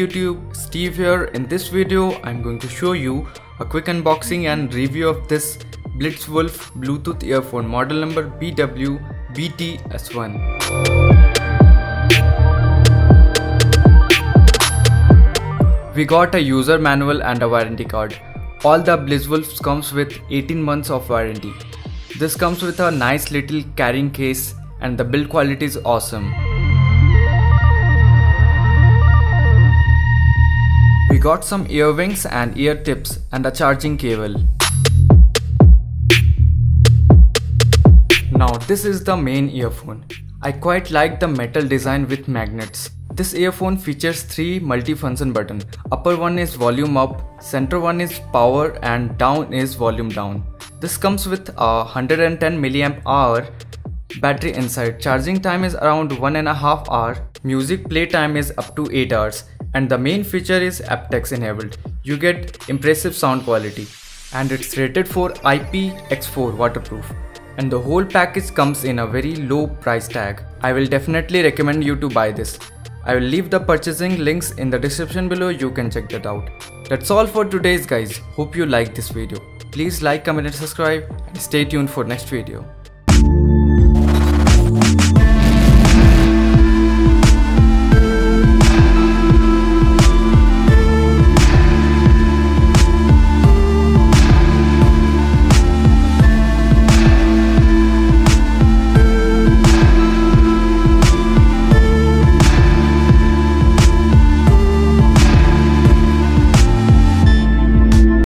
YouTube, Steve here. In this video, I'm going to show you a quick unboxing and review of this Blitzwolf Bluetooth earphone model number BW-BTS1. We got a user manual and a warranty card. All the Blitzwolves comes with 18 months of warranty. This comes with a nice little carrying case and the build quality is awesome. We got some earrings and ear tips and a charging cable. Now this is the main earphone. I quite like the metal design with magnets. This earphone features 3 multi-function buttons. Upper one is volume up, center one is power and down is volume down. This comes with a 110 mAh battery inside. Charging time is around 1.5 hours. Music play time is up to 8 hours. And the main feature is APT-X enabled. You get impressive sound quality. And it's rated for IPX4 waterproof. And the whole package comes in a very low price tag. I will definitely recommend you to buy this. I will leave the purchasing links in the description below, you can check that out. That's all for today's guys. Hope you liked this video. Please like, comment and subscribe and stay tuned for next video.